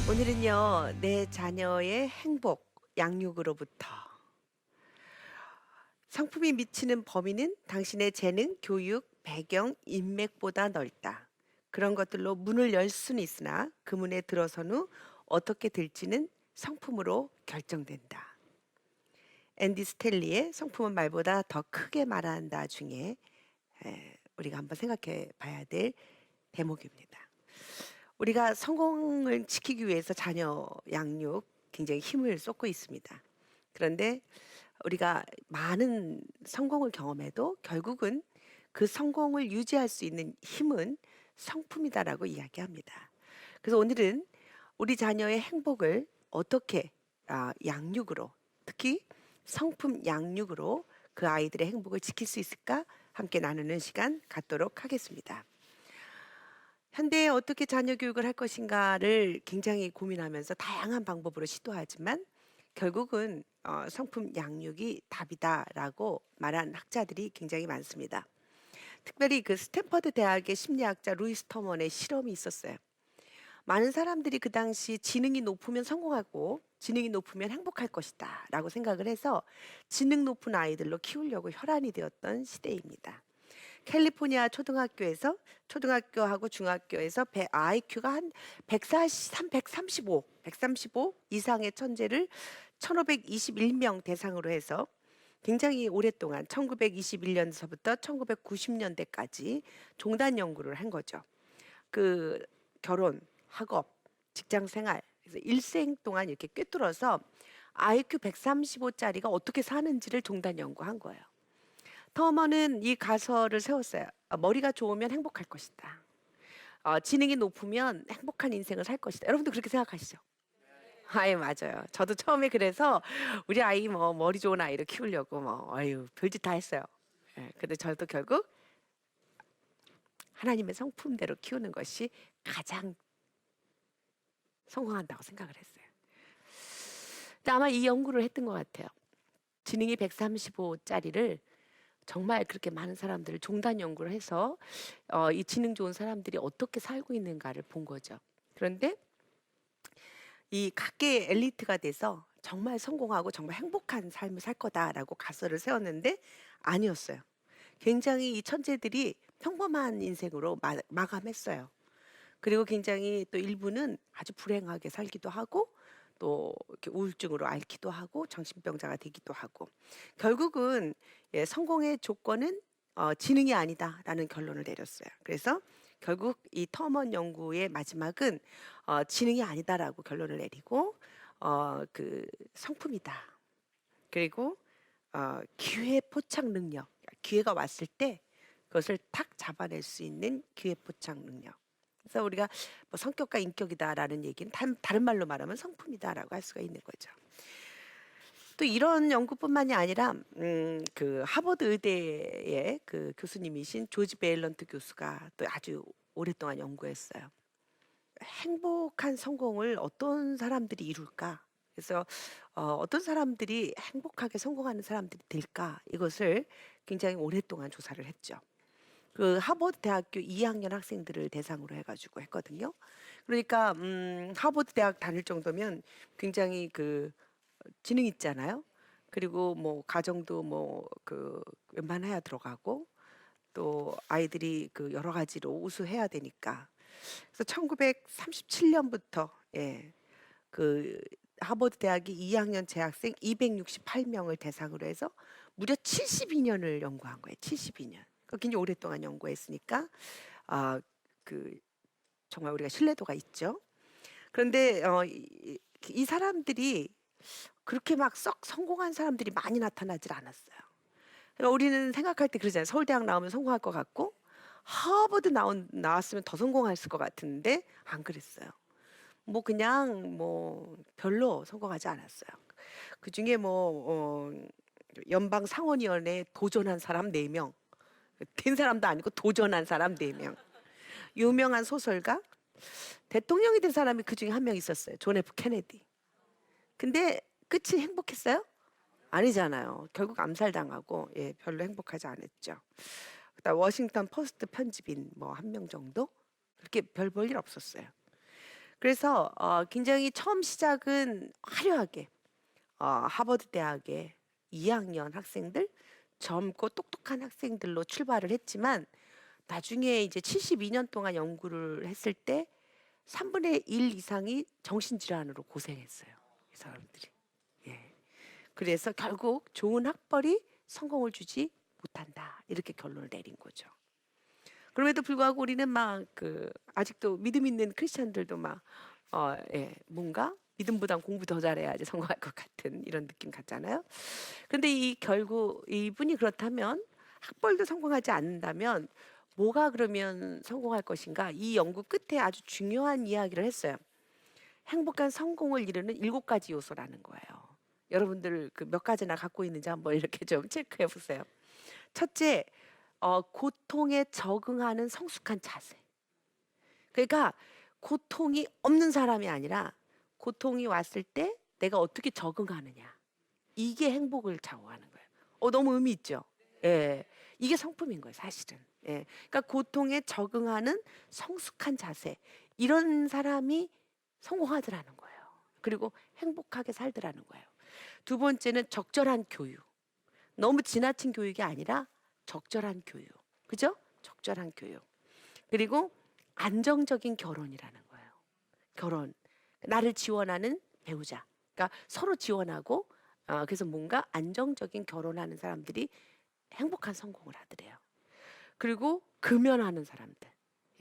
오늘은요, 내 자녀의 행복, 양육으로부터. 성품이 미치는 범위는 당신의 재능, 교육, 배경, 인맥보다 넓다. 그런 것들로 문을 열 수는 있으나 그 문에 들어선 후 어떻게 될지는 성품으로 결정된다. 앤디 스텔리의 성품은 말보다 더 크게 말한다 중에 우리가 한번 생각해 봐야 될 대목입니다. 우리가 성공을 지키기 위해서 자녀 양육 굉장히 힘을 쏟고 있습니다. 그런데 우리가 많은 성공을 경험해도 결국은 그 성공을 유지할 수 있는 힘은 성품이다라고 이야기합니다. 그래서 오늘은 우리 자녀의 행복을 어떻게 양육으로, 특히 성품 양육으로 그 아이들의 행복을 지킬 수 있을까 함께 나누는 시간 갖도록 하겠습니다. 현대에 어떻게 자녀 교육을 할 것인가를 굉장히 고민하면서 다양한 방법으로 시도하지만 결국은 성품 양육이 답이다라고 말한 학자들이 굉장히 많습니다. 특별히 그 스탠퍼드 대학의 심리학자 루이스 터먼의 실험이 있었어요. 많은 사람들이 그 당시 지능이 높으면 성공하고 지능이 높으면 행복할 것이다 라고 생각을 해서 지능 높은 아이들로 키우려고 혈안이 되었던 시대입니다. 캘리포니아 초등학교에서 초등학교하고 중학교에서 IQ가 한 143, 135 이상의 천재를 1521명 대상으로 해서 굉장히 오랫동안 1921년서부터 1990년대까지 종단 연구를 한 거죠. 그 결혼, 학업, 직장 생활, 그래서 일생 동안 이렇게 꿰뚫어서 IQ 135짜리가 어떻게 사는지를 종단 연구한 거예요. 터머는 이 가설을 세웠어요. 머리가 좋으면 행복할 것이다. 지능이 높으면 행복한 인생을 살 것이다. 여러분도 그렇게 생각하시죠? 아예 맞아요. 저도 처음에 그래서 우리 아이 뭐 머리 좋은 아이를 키우려고 뭐 아유 별짓 다 했어요. 예, 근데 저도 결국 하나님의 성품대로 키우는 것이 가장 성공한다고 생각을 했어요. 근데 아마 이 연구를 했던 것 같아요. 지능이 135짜리를 정말 그렇게 많은 사람들을 종단 연구를 해서 이 지능 좋은 사람들이 어떻게 살고 있는가를 본 거죠. 그런데 이 각계의 엘리트가 돼서 정말 성공하고 정말 행복한 삶을 살 거다라고 가설을 세웠는데 아니었어요. 굉장히 이 천재들이 평범한 인생으로 마감했어요. 그리고 굉장히 또 일부는 아주 불행하게 살기도 하고 또 이렇게 우울증으로 앓기도 하고 정신병자가 되기도 하고 결국은 성공의 조건은 지능이 아니다라는 결론을 내렸어요. 그래서 결국 이 터먼 연구의 마지막은 지능이 아니다라고 결론을 내리고 그 성품이다. 그리고 기회 포착 능력, 기회가 왔을 때 그것을 탁 잡아낼 수 있는 기회 포착 능력. 그래서 우리가 뭐 성격과 인격이다라는 얘기는 다른 말로 말하면 성품이다라고 할 수가 있는 거죠. 또 이런 연구뿐만이 아니라 그 하버드 의대의 그 교수님이신 조지 베일런트 교수가 또 아주 오랫동안 연구했어요. 행복한 성공을 어떤 사람들이 이룰까? 그래서 어떤 사람들이 행복하게 성공하는 사람들이 될까? 이것을 굉장히 오랫동안 조사를 했죠. 그 하버드 대학교 2학년 학생들을 대상으로 해가지고 했거든요. 그러니까 하버드 대학 다닐 정도면 굉장히 그 지능 있잖아요. 그리고 뭐 가정도 뭐 그 웬만해야 들어가고 또 아이들이 그 여러 가지로 우수해야 되니까. 그래서 1937년부터 그 하버드 대학이 2학년 재학생 268명을 대상으로 해서 무려 72년을 연구한 거예요. 72년. 그 굉장히 오랫동안 연구했으니까 그 정말 우리가 신뢰도가 있죠. 그런데 이 사람들이 그렇게 막 썩 성공한 사람들이 많이 나타나질 않았어요. 그러니까 우리는 생각할 때 그러잖아요. 서울대학 나오면 성공할 것 같고 하버드 나왔으면 더 성공했을 것 같은데 안 그랬어요. 뭐 그냥 뭐 별로 성공하지 않았어요. 그 중에 뭐 연방 상원의원에 도전한 사람 4명, 된 사람도 아니고 도전한 사람 4명, 유명한 소설가, 대통령이 된 사람이 그 중에 한 명 있었어요. 존 F 케네디. 근데 끝이 행복했어요? 아니잖아요. 결국 암살당하고 별로 행복하지 않았죠. 그다음 워싱턴 포스트 편집인 뭐 한 명 정도 그렇게 별 볼 일 없었어요. 그래서 굉장히 처음 시작은 화려하게 하버드 대학의 2학년 학생들, 젊고 똑똑한 학생들로 출발을 했지만 나중에 이제 72년 동안 연구를 했을 때 3분의 1 이상이 정신질환으로 고생했어요. 이 사람들이. 예. 그래서 결국 좋은 학벌이 성공을 주지 못한다. 이렇게 결론을 내린 거죠. 그럼에도 불구하고 우리는 막 아직도 믿음 있는 크리스천들도 막 예, 뭔가 믿음보단 공부 더 잘해야지 성공할 것 같은 이런 느낌 같잖아요. 근데 이 결국 이분이 그렇다면 학벌도 성공하지 않는다면 뭐가 그러면 성공할 것인가? 이 연구 끝에 아주 중요한 이야기를 했어요. 행복한 성공을 이루는 7가지 요소라는 거예요. 여러분들 그 몇 가지나 갖고 있는지 한번 이렇게 좀 체크해 보세요. 첫째, 고통에 적응하는 성숙한 자세. 그러니까 고통이 없는 사람이 아니라 고통이 왔을 때 내가 어떻게 적응하느냐. 이게 행복을 좌우하는 거예요. 너무 의미 있죠? 예. 이게 성품인 거예요, 사실은. 예. 그러니까 고통에 적응하는 성숙한 자세. 이런 사람이 성공하더라는 거예요. 그리고 행복하게 살더라는 거예요. 두 번째는 적절한 교육. 너무 지나친 교육이 아니라 적절한 교육. 그죠? 적절한 교육. 그리고 안정적인 결혼이라는 거예요. 결혼. 나를 지원하는 배우자. 그러니까 서로 지원하고 그래서 뭔가 안정적인 결혼하는 사람들이 행복한 성공을 하더래요. 그리고 금연하는 사람들.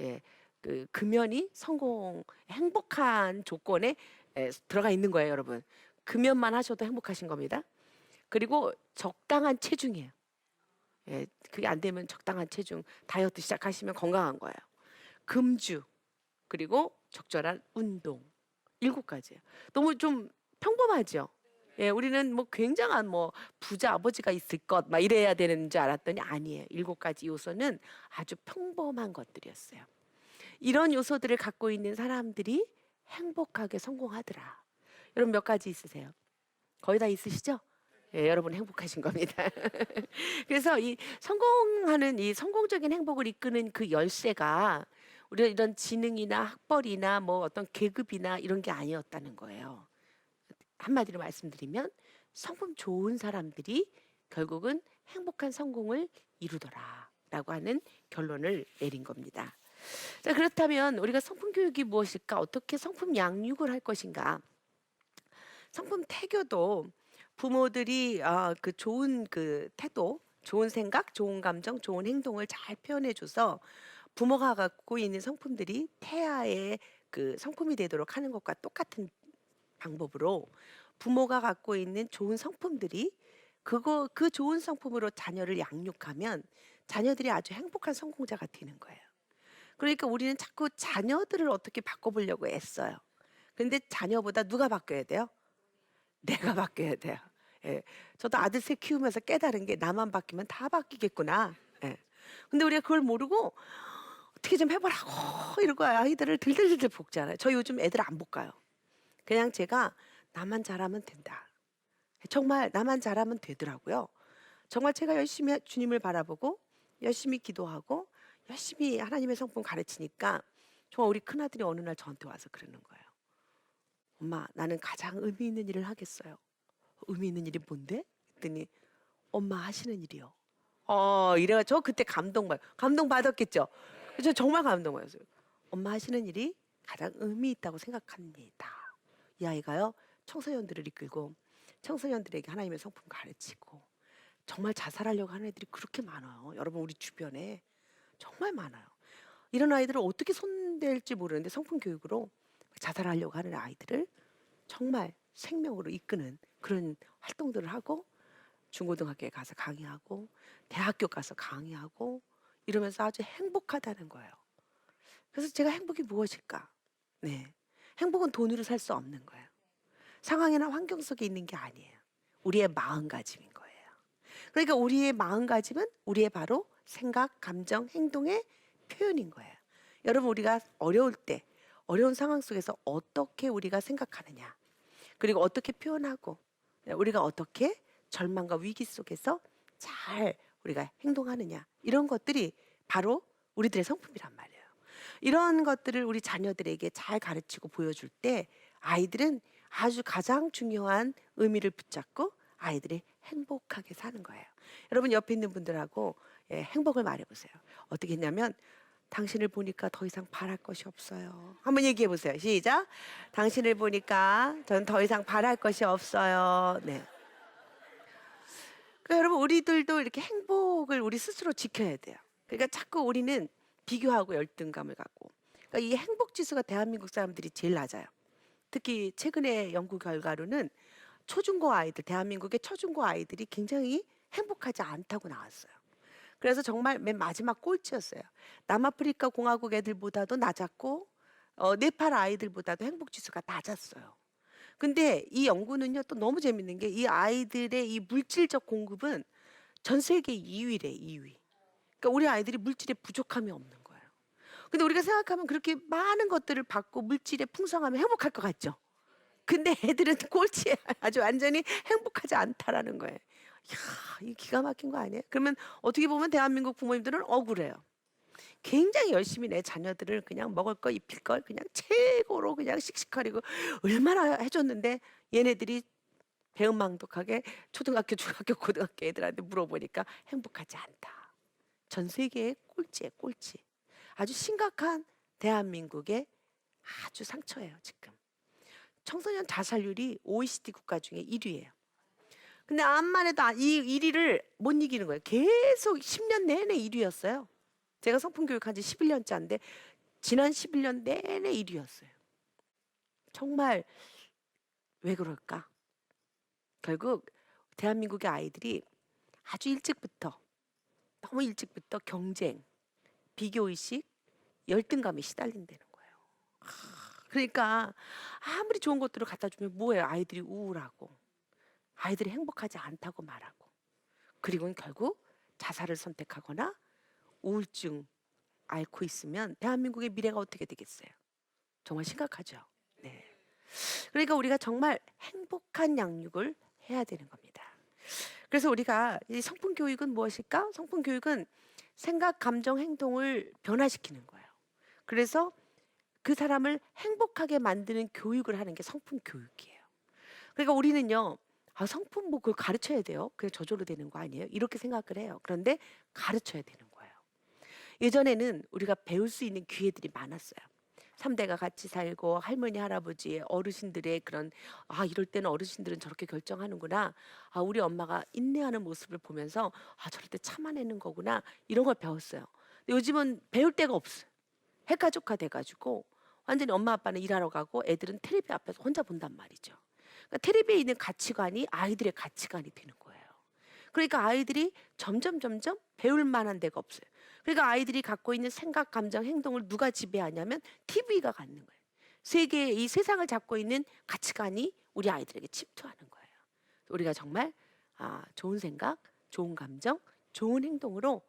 예. 그 금연이 행복한 조건에 들어가 있는 거예요, 여러분. 금연만 하셔도 행복하신 겁니다. 그리고 적당한 체중이에요. 예, 그게 안 되면 적당한 체중, 다이어트 시작하시면 건강한 거예요. 금주, 그리고 적절한 운동. 7가지예요. 너무 좀 평범하죠? 예, 우리는 뭐 굉장한 뭐 부자 아버지가 있을 것, 막 이래야 되는 줄 알았더니 아니에요. 7가지 요소는 아주 평범한 것들이었어요. 이런 요소들을 갖고 있는 사람들이 행복하게 성공하더라. 여러분 몇 가지 있으세요? 거의 다 있으시죠? 예, 여러분 행복하신 겁니다. 그래서 이 성공하는 이 성공적인 행복을 이끄는 그 열쇠가 우리가 이런 지능이나 학벌이나 뭐 어떤 계급이나 이런 게 아니었다는 거예요. 한마디로 말씀드리면 성품 좋은 사람들이 결국은 행복한 성공을 이루더라라고 하는 결론을 내린 겁니다. 자, 그렇다면 우리가 성품 교육이 무엇일까? 어떻게 성품 양육을 할 것인가? 성품 태교도 부모들이 그 좋은 그 태도, 좋은 생각, 좋은 감정, 좋은 행동을 잘 표현해줘서 부모가 갖고 있는 성품들이 태아의 그 성품이 되도록 하는 것과 똑같은 방법으로 부모가 갖고 있는 좋은 성품들이 그 좋은 성품으로 자녀를 양육하면 자녀들이 아주 행복한 성공자가 되는 거예요. 그러니까 우리는 자꾸 자녀들을 어떻게 바꿔보려고 애써요. 근데 자녀보다 누가 바뀌어야 돼요? 내가 바뀌어야 돼요. 예. 저도 아들 셋 키우면서 깨달은 게 나만 바뀌면 다 바뀌겠구나. 예. 근데 우리가 그걸 모르고 어떻게 좀 해보라고 이러고 아이들을 들들들들 볶잖아요. 저 요즘 애들 안 볶아요. 그냥 제가 나만 잘하면 된다. 정말 나만 잘하면 되더라고요. 정말 제가 열심히 주님을 바라보고 열심히 기도하고 열심히 하나님의 성품 가르치니까 정말 우리 큰아들이 어느 날 저한테 와서 그러는 거예요. 엄마, 나는 가장 의미 있는 일을 하겠어요. 의미 있는 일이 뭔데? 그랬더니 엄마 하시는 일이요. 이래가 저 그때 감동받았겠죠. 저 정말 감동받았어요. 엄마 하시는 일이 가장 의미 있다고 생각합니다. 이 아이가요, 청소년들을 이끌고 청소년들에게 하나님의 성품 가르치고 정말 자살하려고 하는 애들이 그렇게 많아요. 여러분 우리 주변에 정말 많아요. 이런 아이들을 어떻게 손댈지 모르는데 성품 교육으로 자살하려고 하는 아이들을 정말 생명으로 이끄는 그런 활동들을 하고 중고등학교에 가서 강의하고 대학교 가서 강의하고 이러면서 아주 행복하다는 거예요. 그래서 제가 행복이 무엇일까? 네. 행복은 돈으로 살 수 없는 거예요. 상황이나 환경 속에 있는 게 아니에요. 우리의 마음가짐인 거예요. 그러니까 우리의 마음가짐은 우리의 바로 생각, 감정, 행동의 표현인 거예요. 여러분 우리가 어려울 때 어려운 상황 속에서 어떻게 우리가 생각하느냐 그리고 어떻게 표현하고 우리가 어떻게 절망과 위기 속에서 잘 우리가 행동하느냐 이런 것들이 바로 우리들의 성품이란 말이에요. 이런 것들을 우리 자녀들에게 잘 가르치고 보여줄 때 아이들은 아주 가장 중요한 의미를 붙잡고 아이들이 행복하게 사는 거예요. 여러분 옆에 있는 분들하고 행복을 말해보세요. 어떻게 했냐면 당신을 보니까 더 이상 바랄 것이 없어요. 한번 얘기해 보세요. 시작. 당신을 보니까 전 더 이상 바랄 것이 없어요. 네. 그러니까 여러분 우리들도 이렇게 행복을 우리 스스로 지켜야 돼요. 그러니까 자꾸 우리는 비교하고 열등감을 갖고. 그러니까 이 행복 지수가 대한민국 사람들이 제일 낮아요. 특히 최근에 연구 결과로는 초중고 아이들, 대한민국의 초중고 아이들이 굉장히 행복하지 않다고 나왔어요. 그래서 정말 맨 마지막 꼴찌였어요. 남아프리카 공화국 애들보다도 낮았고 네팔 아이들보다도 행복 지수가 낮았어요. 근데 이 연구는요 또 너무 재밌는 게 이 아이들의 이 물질적 공급은 전 세계 2위래 2위. 그러니까 우리 아이들이 물질에 부족함이 없는 거예요. 근데 우리가 생각하면 그렇게 많은 것들을 받고 물질에 풍성하면 행복할 것 같죠. 근데 애들은 꼴찌에 아주 완전히 행복하지 않다라는 거예요. 이야, 이 기가 막힌 거 아니에요? 그러면 어떻게 보면 대한민국 부모님들은 억울해요. 굉장히 열심히 내 자녀들을 그냥 먹을 거 입힐 걸 그냥 최고로 그냥 씩씩거리고 얼마나 해줬는데 얘네들이 배은망덕하게 초등학교, 중학교, 고등학교 애들한테 물어보니까 행복하지 않다. 전 세계의 꼴찌에 꼴찌. 아주 심각한 대한민국의 아주 상처예요 지금. 청소년 자살률이 OECD 국가 중에 1위예요. 근데 암만 해도 이 1위를 못 이기는 거예요. 계속 10년 내내 1위였어요. 제가 성품 교육한 지 11년째인데 지난 11년 내내 1위였어요. 정말 왜 그럴까? 결국 대한민국의 아이들이 아주 일찍부터 너무 일찍부터 경쟁, 비교의식, 열등감에 시달린다는 거예요. 그러니까 아무리 좋은 것들을 갖다 주면 뭐예요? 아이들이 우울하고 아이들이 행복하지 않다고 말하고 그리고는 결국 자살을 선택하거나 우울증 앓고 있으면 대한민국의 미래가 어떻게 되겠어요? 정말 심각하죠. 네. 그러니까 우리가 정말 행복한 양육을 해야 되는 겁니다. 그래서 우리가 이 성품 교육은 무엇일까? 성품 교육은 생각, 감정, 행동을 변화시키는 거예요. 그래서 그 사람을 행복하게 만드는 교육을 하는 게 성품 교육이에요. 그러니까 우리는요, 성품 뭐 그걸 가르쳐야 돼요. 그냥 저절로 되는 거 아니에요? 이렇게 생각을 해요. 그런데 가르쳐야 되는 거예요. 예전에는 우리가 배울 수 있는 기회들이 많았어요. 3대가 같이 살고 할머니, 할아버지, 어르신들의 그런 이럴 때는 어르신들은 저렇게 결정하는구나. 우리 엄마가 인내하는 모습을 보면서 저럴 때 참아내는 거구나. 이런 걸 배웠어요. 근데 요즘은 배울 데가 없어요. 핵가족화 돼가지고 완전히 엄마 아빠는 일하러 가고 애들은 텔레비 앞에서 혼자 본단 말이죠. 그러니까 텔레비에 있는 가치관이 아이들의 가치관이 되는 거예요. 그러니까 아이들이 점점 배울 만한 데가 없어요. 그러니까 아이들이 갖고 있는 생각, 감정, 행동을 누가 지배하냐면 TV가 갖는 거예요. 이 세상을 잡고 있는 가치관이 우리 아이들에게 침투하는 거예요. 우리가 정말 좋은 생각, 좋은 감정, 좋은 행동으로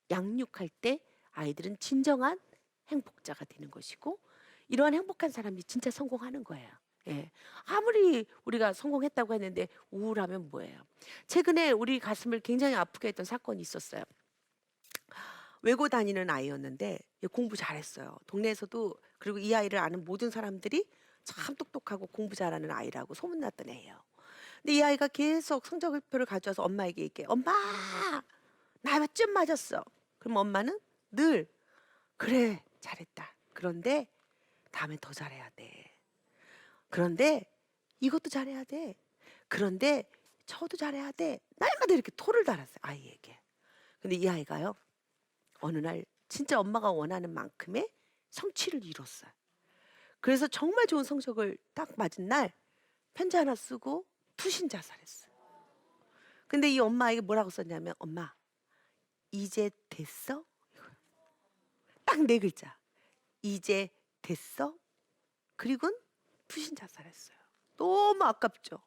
양육할 때 아이들은 진정한 행복자가 되는 것이고 이러한 행복한 사람이 진짜 성공하는 거예요. 예. 아무리 우리가 성공했다고 했는데 우울하면 뭐예요? 최근에 우리 가슴을 굉장히 아프게 했던 사건이 있었어요. 외고 다니는 아이였는데 공부 잘했어요. 동네에서도 그리고 이 아이를 아는 모든 사람들이 참 똑똑하고 공부 잘하는 아이라고 소문났던 애예요. 근데 이 아이가 계속 성적표를 가져와서 엄마에게 얘기해. 엄마, 나 몇 점 맞았어. 그럼 엄마는 늘 그래, 잘했다. 그런데 다음에 더 잘해야 돼. 그런데 이것도 잘해야 돼. 그런데 저도 잘해야 돼. 날마다 이렇게 토를 달았어요, 아이에게. 근데 이 아이가요, 어느 날 진짜 엄마가 원하는 만큼의 성취를 이뤘어요. 그래서 정말 좋은 성적을 딱 맞은 날 편지 하나 쓰고 투신 자살했어요. 근데 이 엄마에게 뭐라고 썼냐면 엄마, 이제 됐어? 딱 4글자. 이제 됐어? 그리고는 투신 자살했어요. 너무 아깝죠.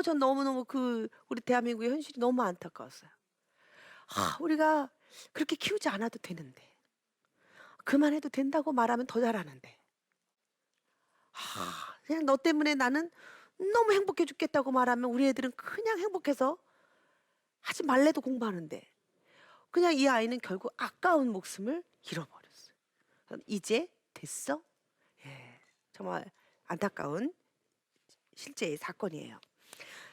전 너무너무 우리 대한민국의 현실이 너무 안타까웠어요. 우리가 그렇게 키우지 않아도 되는데, 그만해도 된다고 말하면 더 잘하는데, 그냥 너 때문에 나는 너무 행복해 죽겠다고 말하면 우리 애들은 그냥 행복해서 하지 말래도 공부하는데, 그냥 이 아이는 결국 아까운 목숨을 잃어버렸어요. 이제 됐어? 예, 정말 안타까운 실제의 사건이에요.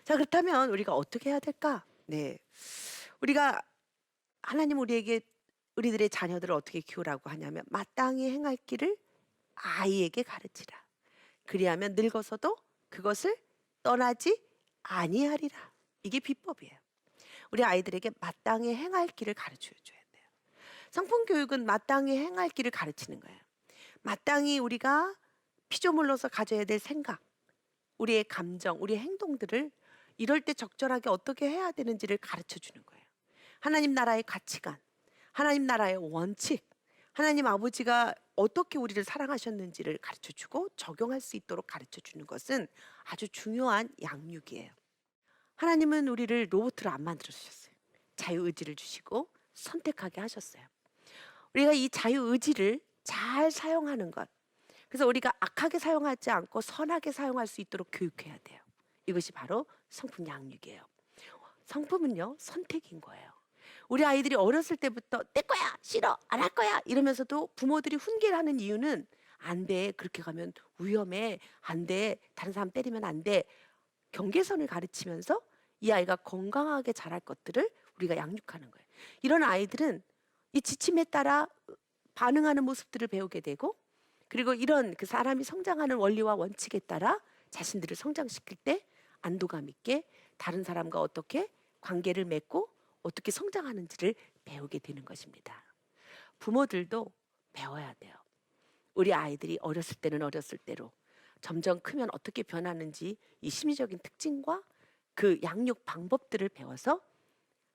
자, 그렇다면 우리가 어떻게 해야 될까? 네, 우리가 하나님 우리에게 우리들의 자녀들을 어떻게 키우라고 하냐면 마땅히 행할 길을 아이에게 가르치라. 그리하면 늙어서도 그것을 떠나지 아니하리라. 이게 비법이에요. 우리 아이들에게 마땅히 행할 길을 가르쳐 줘야 돼요. 성품 교육은 마땅히 행할 길을 가르치는 거예요. 마땅히 우리가 피조물로서 가져야 될 생각, 우리의 감정, 우리의 행동들을 이럴 때 적절하게 어떻게 해야 되는지를 가르쳐 주는 거예요. 하나님 나라의 가치관, 하나님 나라의 원칙, 하나님 아버지가 어떻게 우리를 사랑하셨는지를 가르쳐 주고 적용할 수 있도록 가르쳐 주는 것은 아주 중요한 양육이에요. 하나님은 우리를 로봇으로 안 만들어 주셨어요. 자유의지를 주시고 선택하게 하셨어요. 우리가 이 자유의지를 잘 사용하는 것, 그래서 우리가 악하게 사용하지 않고 선하게 사용할 수 있도록 교육해야 돼요. 이것이 바로 성품 양육이에요. 성품은요, 선택인 거예요. 우리 아이들이 어렸을 때부터 내 거야, 싫어, 안 할 거야 이러면서도 부모들이 훈계를 하는 이유는 안 돼, 그렇게 가면 위험해, 안 돼, 다른 사람 때리면 안 돼, 경계선을 가르치면서 이 아이가 건강하게 자랄 것들을 우리가 양육하는 거예요. 이런 아이들은 이 지침에 따라 반응하는 모습들을 배우게 되고, 그리고 이런 그 사람이 성장하는 원리와 원칙에 따라 자신들을 성장시킬 때 안도감 있게 다른 사람과 어떻게 관계를 맺고 어떻게 성장하는지를 배우게 되는 것입니다. 부모들도 배워야 돼요. 우리 아이들이 어렸을 때는 어렸을 대로, 점점 크면 어떻게 변하는지 이 심리적인 특징과 그 양육 방법들을 배워서,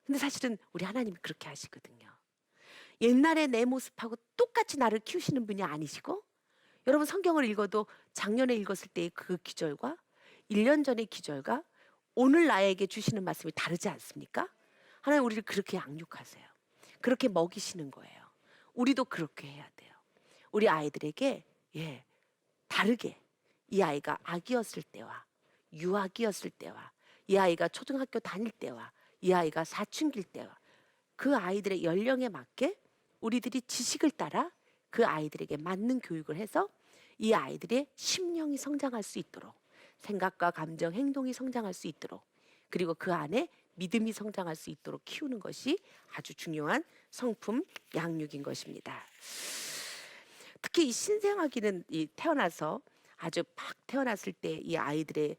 근데 사실은 우리 하나님이 그렇게 하시거든요. 옛날에 내 모습하고 똑같이 나를 키우시는 분이 아니시고, 여러분 성경을 읽어도 작년에 읽었을 때의 그 기절과 1년 전의 기절과 오늘 나에게 주시는 말씀이 다르지 않습니까? 하나님 우리를 그렇게 양육하세요. 그렇게 먹이시는 거예요. 우리도 그렇게 해야 돼요. 우리 아이들에게 다르게, 이 아이가 아기였을 때와 유아기였을 때와 이 아이가 초등학교 다닐 때와 이 아이가 사춘기일 때와 그 아이들의 연령에 맞게 우리들이 지식을 따라 그 아이들에게 맞는 교육을 해서 이 아이들의 심령이 성장할 수 있도록, 생각과 감정, 행동이 성장할 수 있도록, 그리고 그 안에 믿음이 성장할 수 있도록 키우는 것이 아주 중요한 성품 양육인 것입니다. 특히 이 신생아기는 태어나서 아주 막 태어났을 때 이 아이들의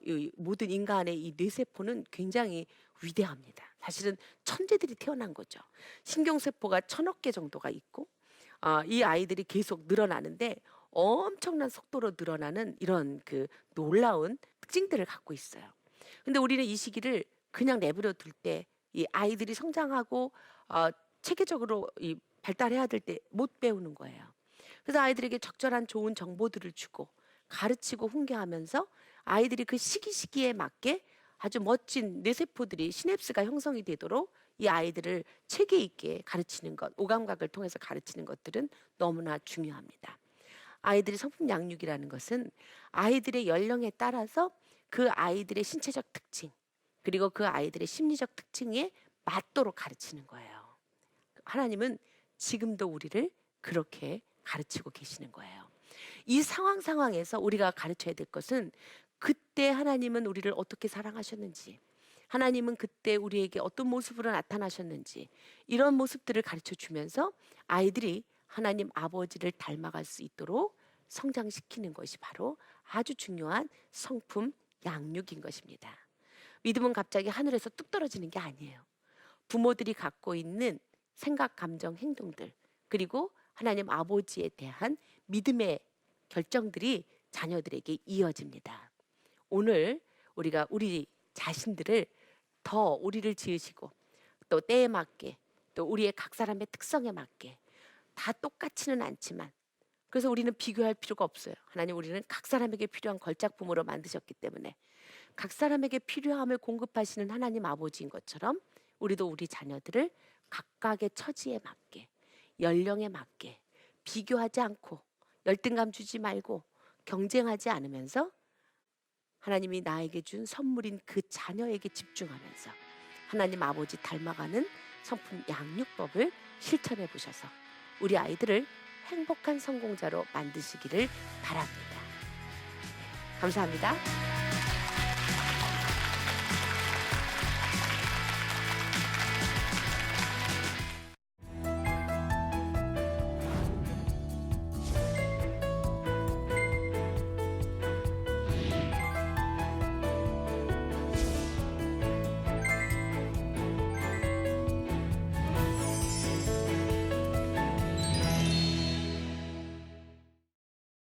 이 모든 인간의 이 뇌세포는 굉장히 위대합니다. 사실은 천재들이 태어난 거죠. 신경세포가 1000억 개 정도가 있고, 이 아이들이 계속 늘어나는데 엄청난 속도로 늘어나는 이런 그 놀라운 특징들을 갖고 있어요. 근데 우리는 이 시기를 그냥 내버려 둘 때 이 아이들이 성장하고 체계적으로 이 발달해야 될 때 못 배우는 거예요. 그래서 아이들에게 적절한 좋은 정보들을 주고 가르치고 훈계하면서 아이들이 그 시기에 맞게 아주 멋진 뇌세포들이 시냅스가 형성이 되도록 이 아이들을 체계 있게 가르치는 것, 오감각을 통해서 가르치는 것들은 너무나 중요합니다. 아이들의 성품 양육이라는 것은 아이들의 연령에 따라서 그 아이들의 신체적 특징, 그리고 그 아이들의 심리적 특징에 맞도록 가르치는 거예요. 하나님은 지금도 우리를 그렇게 가르치고 계시는 거예요. 이 상황에서 우리가 가르쳐야 될 것은 그때 하나님은 우리를 어떻게 사랑하셨는지, 하나님은 그때 우리에게 어떤 모습으로 나타나셨는지, 이런 모습들을 가르쳐 주면서 아이들이 하나님 아버지를 닮아갈 수 있도록 성장시키는 것이 바로 아주 중요한 성품 양육인 것입니다. 믿음은 갑자기 하늘에서 뚝 떨어지는 게 아니에요. 부모들이 갖고 있는 생각, 감정, 행동들, 그리고 하나님 아버지에 대한 믿음의 결정들이 자녀들에게 이어집니다. 오늘 우리가 우리 자신들을 더 우리를 지으시고 또 때에 맞게 또 우리의 각 사람의 특성에 맞게 다 똑같지는 않지만, 그래서 우리는 비교할 필요가 없어요. 하나님 우리는 각 사람에게 필요한 걸작 부모로 만드셨기 때문에 각 사람에게 필요함을 공급하시는 하나님 아버지인 것처럼 우리도 우리 자녀들을 각각의 처지에 맞게, 연령에 맞게 비교하지 않고 열등감 주지 말고 경쟁하지 않으면서 하나님이 나에게 준 선물인 그 자녀에게 집중하면서 하나님 아버지 닮아가는 성품 양육법을 실천해 보셔서 우리 아이들을 행복한 성공자로 만드시기를 바랍니다. 감사합니다.